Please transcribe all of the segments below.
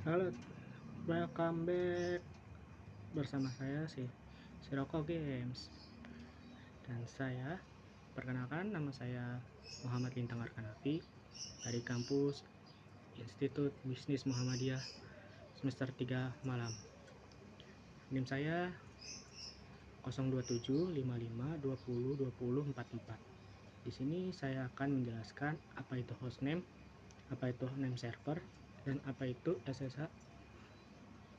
Halo, welcome back bersama saya Siroko Games. Dan saya perkenalkan, nama saya Muhammad Lintang Arkanapi dari kampus Institut Bisnis Muhammadiyah semester 3 Malam. NIM saya 02755202044. Di sini saya akan menjelaskan apa itu hostname, apa itu name server, dan apa itu SSH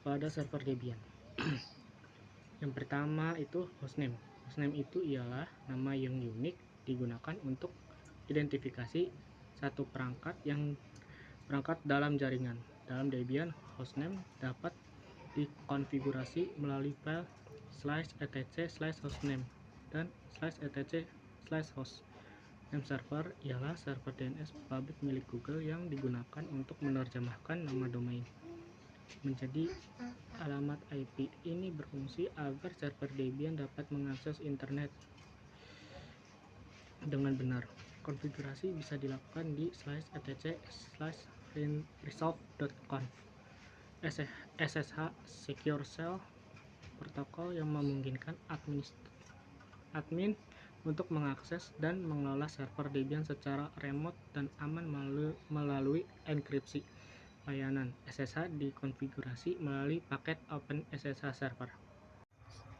pada server Debian. Yang pertama itu hostname. Hostname itu ialah nama yang unik digunakan untuk identifikasi satu perangkat dalam jaringan. Dalam Debian, hostname dapat dikonfigurasi melalui file /etc/hostname dan /etc/host. Name server ialah server DNS publik milik Google yang digunakan untuk menerjemahkan nama domain menjadi alamat IP. Ini berfungsi agar server Debian dapat mengakses internet dengan benar. Konfigurasi bisa dilakukan di /etc/resolve.conf. SSH Secure Shell protokol yang memungkinkan admin untuk mengakses dan mengelola server Debian secara remote dan aman melalui enkripsi. Layanan SSH dikonfigurasi melalui paket OpenSSH Server.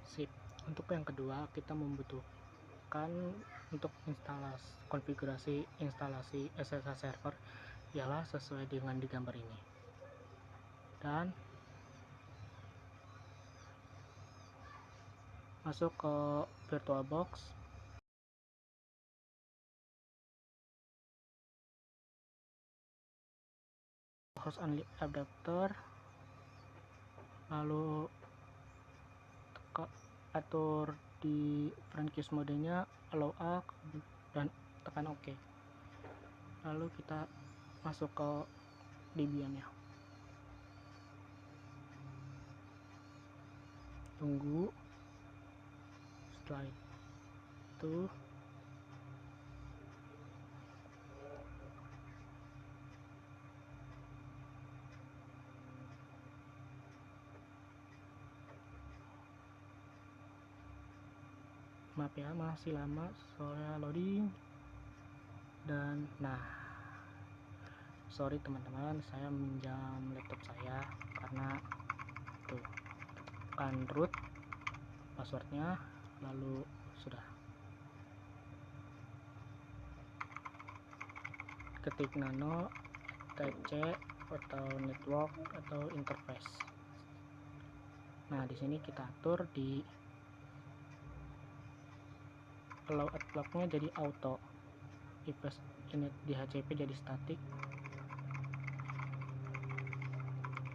Sip. Untuk yang kedua, kita membutuhkan untuk konfigurasi instalasi SSH Server ialah sesuai dengan di gambar ini. Dan masuk ke VirtualBox. Host only adapter, lalu atur di Franchise modenya allow all dan tekan OK. Lalu kita masuk ke Debian ya. Tunggu. Setelah itu maaf ya, masih lama soalnya loading. Dan sorry teman-teman, saya minjam laptop saya karena tuh kan root passwordnya, lalu sudah ketik nano tc atau network atau interface. Nah, di sini kita atur di allow adblocknya jadi auto, if ini di HCP jadi static,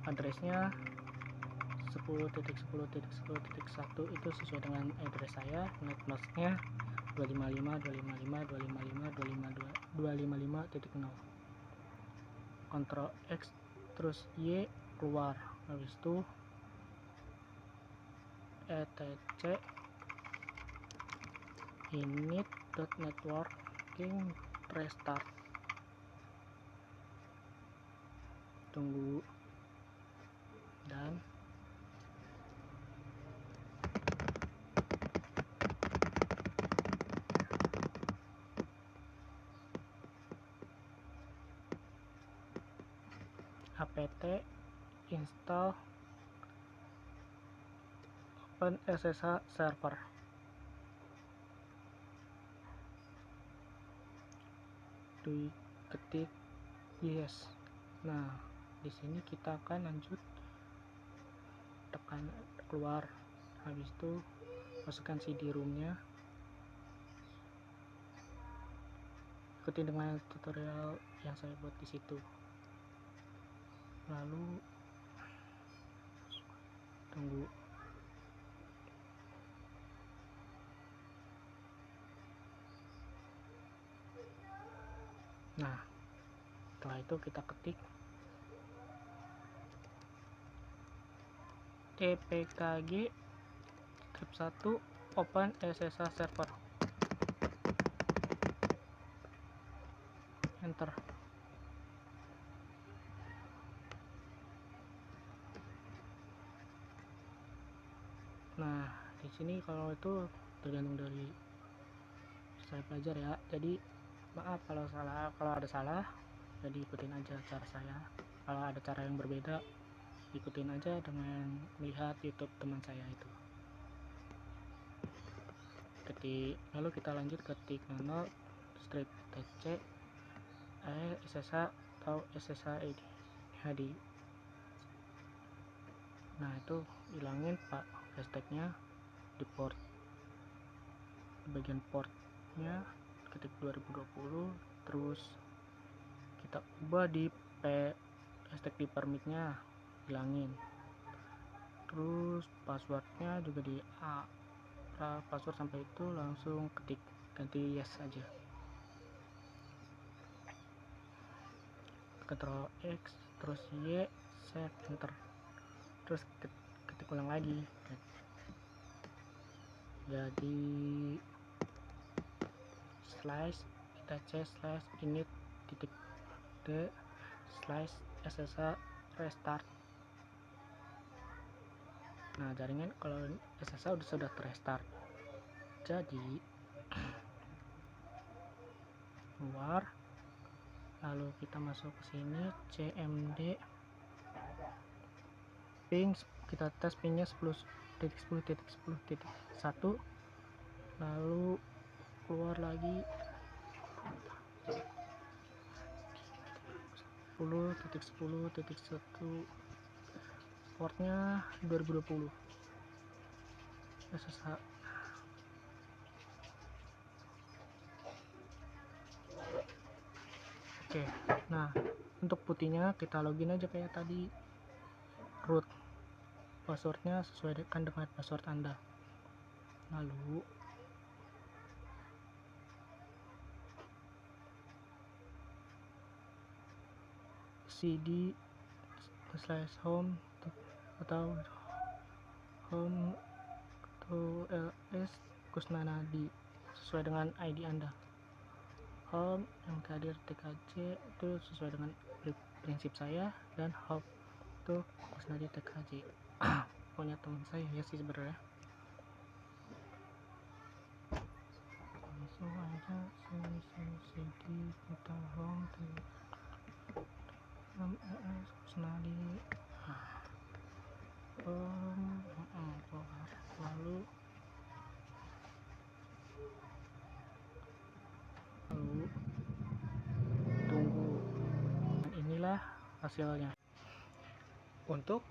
addressnya 10.10.10.1 itu sesuai dengan address saya. Netmasknya 255.255.255.255.0. Ctrl X terus Y keluar, habis itu etc init.networking restart. Tunggu dan apt install OpenSSH server. Ketik yes. Nah, di sini kita akan lanjut, tekan keluar, habis itu masukkan CD-ROM-nya, ikuti dengan tutorial yang saya buat di situ. Lalu tunggu. Nah, setelah itu kita ketik tpkg script 1 OpenSSH server, enter. Nah, di sini kalau itu tergantung dari saya belajar ya. Jadi maaf kalau ada salah, jadi ikutin aja cara saya. Kalau ada cara yang berbeda, ikutin aja dengan melihat YouTube teman saya itu. Lalu kita lanjut ketik manual strip tc SSH atau SSH HD. Nah, itu hilangin pak hashtagnya di bagian portnya, ketik 2020, terus kita ubah di hashtag di permitnya, hilangin. Terus passwordnya juga di password sampai itu langsung ketik ganti yes aja. Ctrl X terus Y, save, enter, terus ketik ulang lagi. Jadi slash /init.d/ssh restart. Nah, jaringan kalau SSH sudah terrestart, jadi keluar, lalu kita masuk ke sini cmd ping, kita tes pingnya 10.10.10.1, lalu keluar lagi 10.10.1, portnya 2020 SSH. Oke, nah untuk putihnya kita login aja kayak tadi, root, passwordnya sesuaikan dengan password Anda, lalu cd /home atau home to ls kusnanadi sesuai dengan ID Anda. Home mkdir.tkj itu sesuai dengan prinsip saya, dan home itu kusnadi.tkj punya teman saya ya sih sebenarnya. Langsung aja cd kita home to ls kusnadi, lalu tunggu. Inilah hasilnya. Untuk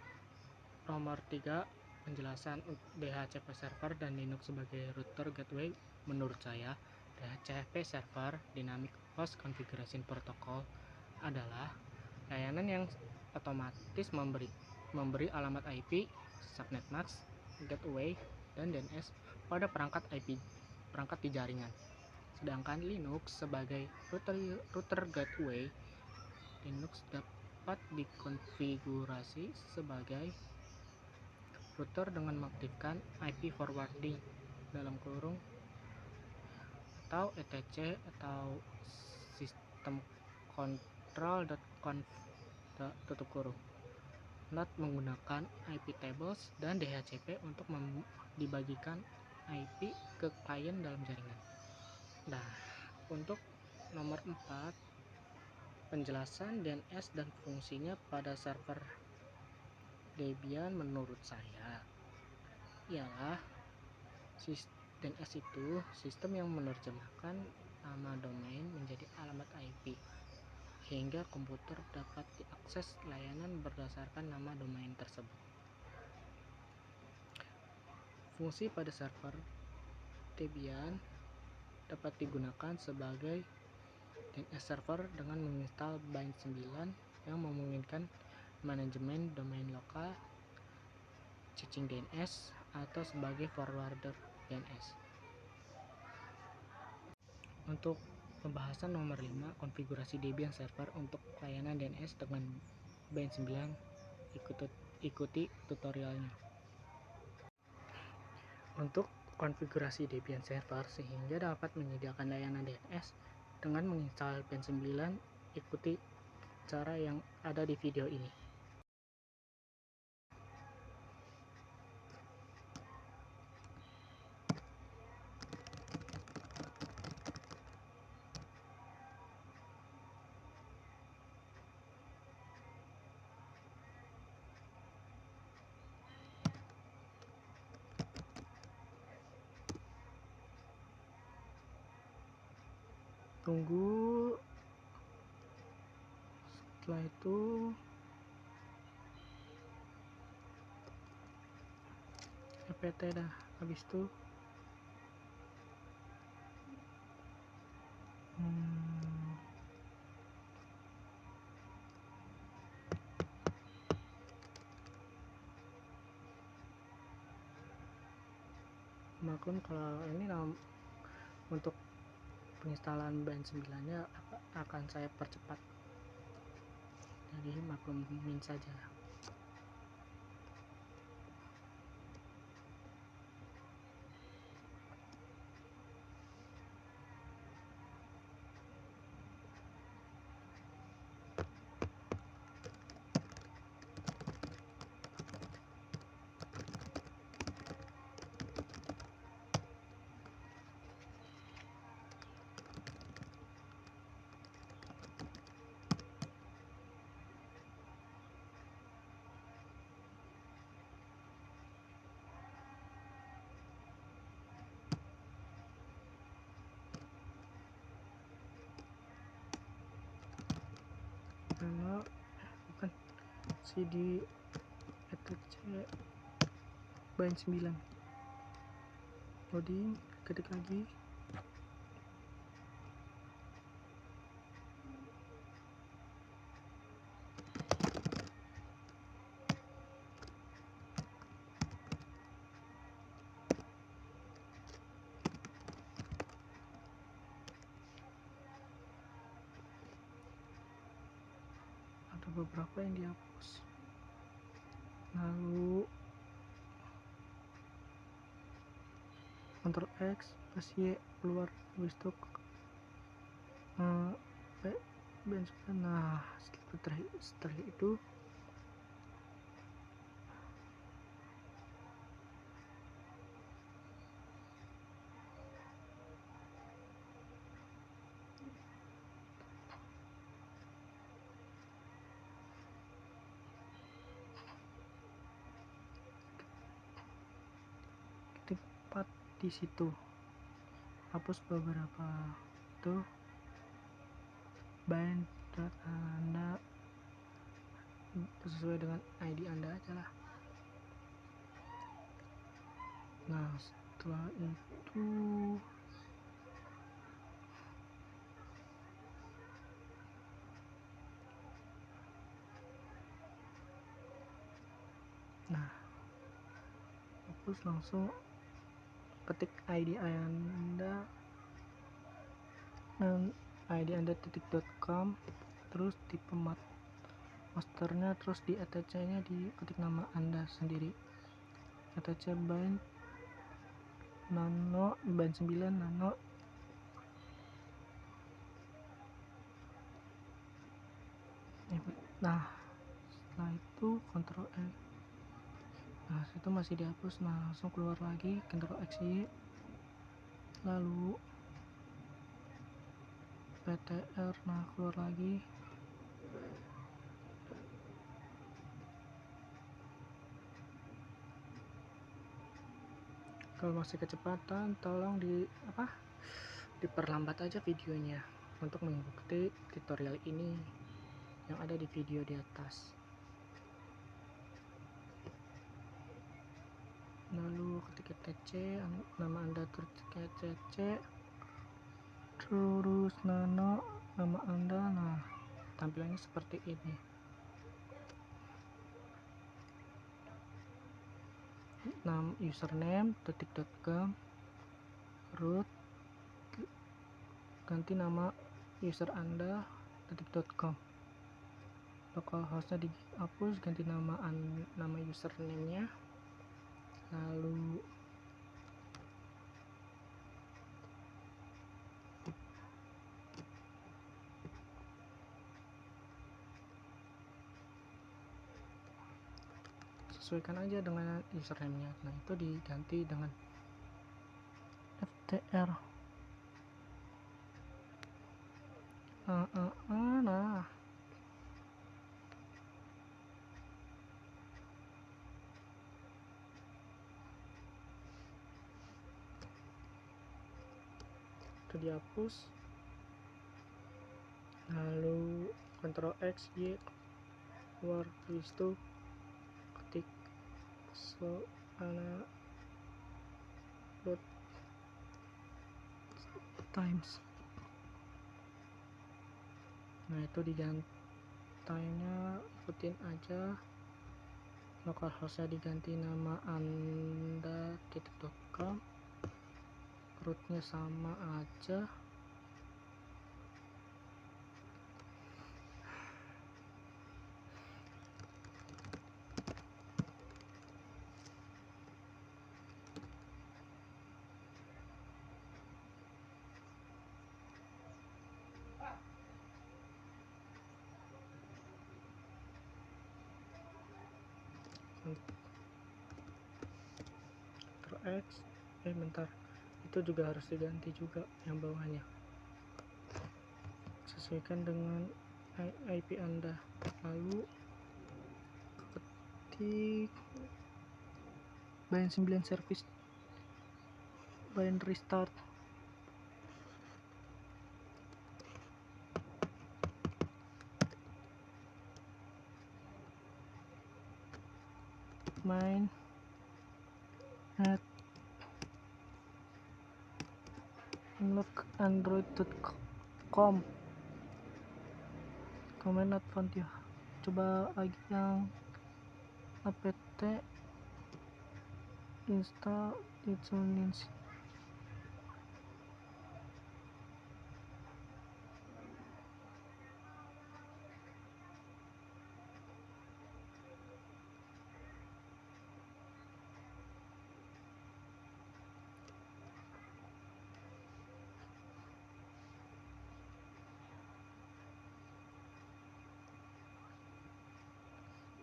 nomor 3, penjelasan DHCP server dan Linux sebagai router gateway, menurut saya DHCP server Dynamic Host Configuration Protocol adalah layanan yang otomatis memberi alamat IP, subnet mask, gateway, dan DNS pada perangkat di jaringan. Sedangkan Linux sebagai router gateway, Linux dapat dikonfigurasi sebagai router dengan mengaktifkan IP forwarding atau etc atau sistem control.conf NOT menggunakan IP tables dan DHCP untuk dibagikan IP ke klien dalam jaringan. Nah, untuk nomor 4, penjelasan DNS dan fungsinya pada server Debian, menurut saya ialah DNS itu sistem yang menerjemahkan nama domain menjadi alamat IP, sehingga komputer dapat diakses layanan berdasarkan nama domain tersebut. Fungsi pada server Debian dapat digunakan sebagai DNS server dengan menginstal bind 9 yang memungkinkan manajemen domain lokal, caching DNS, atau sebagai forwarder DNS. Untuk pembahasan nomor 5, konfigurasi Debian server untuk layanan DNS dengan bind 9, ikuti tutorialnya. Untuk konfigurasi Debian server sehingga dapat menyediakan layanan DNS dengan menginstal bind 9, ikuti cara yang ada di video ini. tunggu. Setelah itu EPT dah. Habis itu maklum kalau ini untuk penginstalan Bind 9 nya akan saya percepat, jadi maklumin saja. Nama bukan CD etc Bind 9 loading, ketik lagi. Ada beberapa yang dihapus, lalu Ctrl X plus Y keluar, habis itu Bind 9. Nah setelah itu ketik 4 di situ, hapus beberapa itu bind Anda sesuai dengan ID Anda aja lah. Nah setelah itu hapus, langsung ketik ID Anda dan ID Anda .com, terus tipe masternya, terus di etc nya diketik nama Anda sendiri, etc bind nano Bind 9 nano. Nah setelah itu Ctrl X, nah itu masih dihapus. Nah langsung keluar lagi, Ctrl X Y, lalu PTR, nah keluar lagi. Kalau masih kecepatan tolong diperlambat aja videonya untuk mengikuti tutorial ini yang ada di video di atas. Lalu ketik etc, nama Anda ketik etc, terus nano nama Anda. Nah tampilannya seperti ini. Nama username .com, root ganti nama user Anda .com, localhostnya dihapus, ganti nama username nya, lalu sesuaikan aja dengan username nya. Nah itu diganti dengan FTR. Nah itu dihapus. lalu Ctrl X Y keluar, habis itu ketik dot times. Nah itu diganti time-nya, ikutin aja, localhost-nya diganti nama anda .com, rootnya sama aja, Ctrl X. Bentar, itu juga harus diganti juga yang bawahnya, sesuaikan dengan IP anda, lalu ketik bind 9 service, bind restart, main at unlock android.com, comment not found ya. Coba lagi yang apt install iTunes.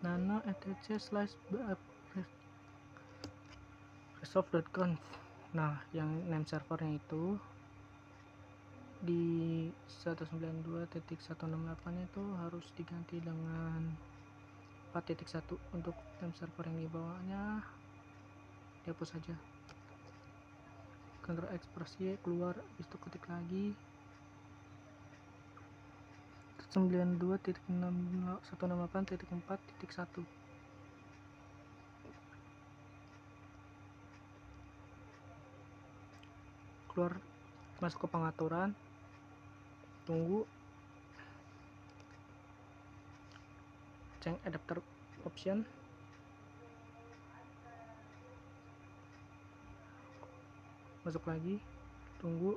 nano etc/resolve.conf. Nah yang name servernya itu di 192.168 itu harus diganti dengan 4.1. Untuk name server yang di bawahnya dihapus saja. Ctrl X Y keluar, habis itu ketik lagi 92.168.4.1. keluar, masuk ke pengaturan, tunggu, change adapter option, masuk lagi, tunggu,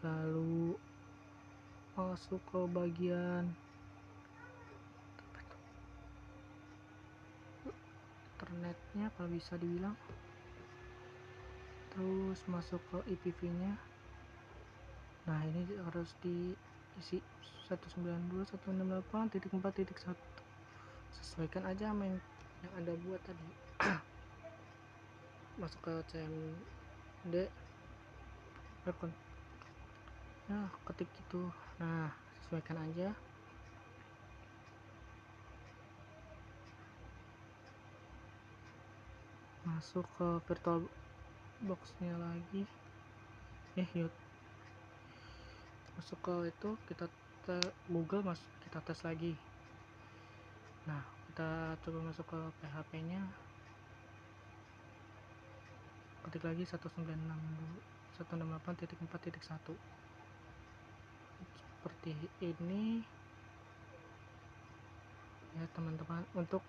lalu masuk ke bagian internetnya kalau bisa dibilang, terus masuk ke IPv nya. Nah ini harus diisi 192.168.4.1, sesuaikan aja sama yang anda buat tadi. Masuk ke cmd account, nah ketik itu, nah sesuaikan aja. Masuk ke virtual box-nya lagi, yuk masuk ke itu, kita Google, kita tes lagi. Nah kita coba masuk ke PHP nya, ketik lagi 192.168.4.1 seperti ini ya teman-teman. Untuk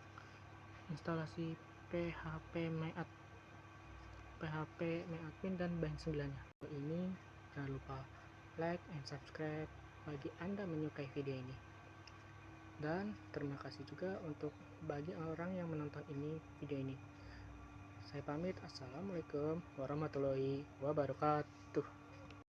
instalasi PHP MyAdmin dan bind 9 nya ini, jangan lupa like and subscribe bagi anda menyukai video ini, dan terima kasih juga untuk bagi orang yang menonton video ini. Saya pamit, assalamualaikum warahmatullahi wabarakatuh.